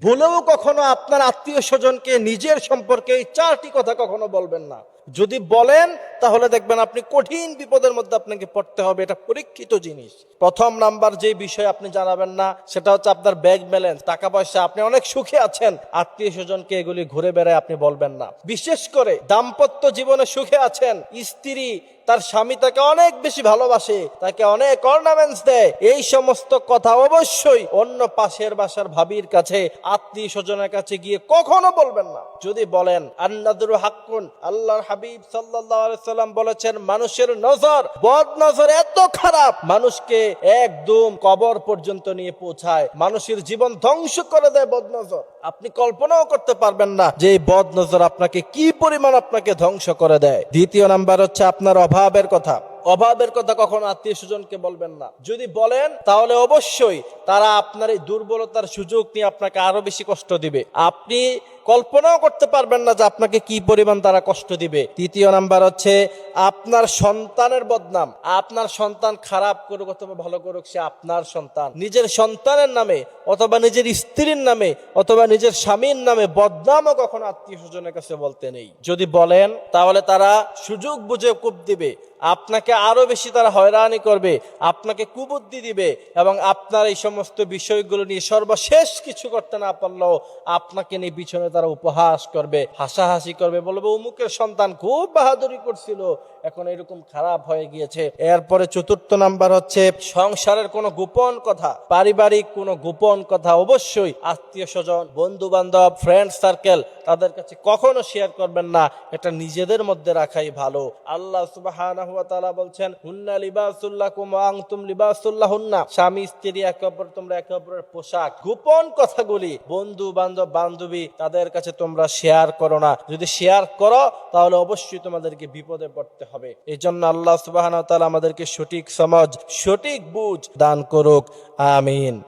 ভুলেও কখনো আপনার আত্মীয় স্বজনকে নিজের সম্পর্কে এই 4টি কথা কখনো বলবেন না। যদি বলেন তাহলে দেখবেন আপনি কঠিন বিপদের মধ্যে আপনাকে পড়তে হবে। এটা পরীক্ষিত জিনিস। প্রথম নাম্বার যে বিষয় আপনি জানাবেন না সেটা হচ্ছে আপনার ব্যাংক ব্যালেন্স, টাকা পয়সা। আপনি অনেক সুখে আছেন, আত্মীয় স্বজনকে এগুলি ঘুরে বেড়ায় আপনি বলবেন না। বিশেষ করে দাম্পত্য জীবনে সুখে আছেন, স্ত্রী তার স্বামী তাকে অনেক বেশি ভালোবাসে, তাকে অনেক অর্নামেন্টস দেয়, এই সমস্ত কথা অবশ্যই অন্য পাশের বাসার ভাবির কাছে, আত্মীয় স্বজনের কাছে গিয়ে কখনো বলবেন না। যদি বলেন, আন্নাদুরু হাক্কুন, আল্লাহর হাবিব সাল্লাল্লাহু আলাইহি সাল্লাম বলেছেন, মানুষের নজর, বদ নজর এত খারাপ, মানুষকে একদম কবর পর্যন্ত নিয়ে পৌঁছায়, মানুষের জীবন ধ্বংস করে দেয় বদ নজর। আপনি কল্পনাও করতে পারবেন না যে এই বদ নজর আপনাকে কি পরিমাণ আপনাকে ধ্বংস করে দেয়। দ্বিতীয় নাম্বার হচ্ছে আপনার অভাবের কথা। অভাবের কথা কখনো আত্মীয় স্বজনকে বলবেন না। যদি বলেন তাহলে অবশ্যই তারা আপনার এই দুর্বলতার সুযোগ নিয়ে আপনাকে আরো বেশি কষ্ট দিবে। আপনি কল্পনাও করতে পারবেন না যে আপনাকে কি পরিমাণ তারা কষ্ট দিবে। তৃতীয় নাম্বার হচ্ছে আপনার সন্তানের বদনাম। আপনার সন্তান খারাপ করুক অথবা ভালো করুক, সে আপনার সন্তান। নিজের সন্তানের নামে অথবা নিজের স্ত্রীর নামে অথবা নিজের স্বামীর নামে বদনামও কখনো আত্মীয় স্বজনের কাছে বলতে নেই। যদি বলেন তাহলে তারা সুযোগ বুঝে কূপ দিবে, আপনাকে আরো বেশি তারা হয়রানি করবে, আপনাকে কুবুদ্ধি দিবে এবং আপনার এই সমস্ত বিষয়গুলো নিয়ে সর্বশেষ কিছু করতে না পারলেও আপনাকে নিয়ে পিছনে তারা উপহাস করবে, হাসাহাসি করবে, বলবে অমুকের সন্তান খুব বাহাদুরি করছিল, এখন এরকম খারাপ হয়ে গিয়েছে। এরপরে চতুর্থ নাম্বার হচ্ছে সংসারের কোনো গোপন কথা, পারিবারিক কোনো গোপন কথা অবশ্যই আত্মীয় স্বজন, বন্ধু বান্ধব, ফ্রেন্ড সার্কেল তাদের কাছে কখনো শেয়ার করবেন না। এটা নিজেদের মধ্যে রাখাই ভালো। আল্লাহ সুবহানাহু ওয়া তাআলা বলছেন, হুন্না লিবাসুল লাকুম ওয়া আনতুম লিবাসুল লাহুন্না, স্বামী স্ত্রী একে অপর, তোমরা একে অপরের পোশাক। গোপন কথাগুলি বন্ধু বান্ধব বান্ধবী তাদের কাছে তোমরা শেয়ার করো না। যদি শেয়ার করো তাহলে অবশ্যই তোমাদেরকে বিপদে পড়তে হবে। এই জন্য আল্লাহ সুবহানাহু ওয়া তাআলা আমাদেরকে সঠিক সমাজ, সঠিক বুঝ দান করুক। আমিন।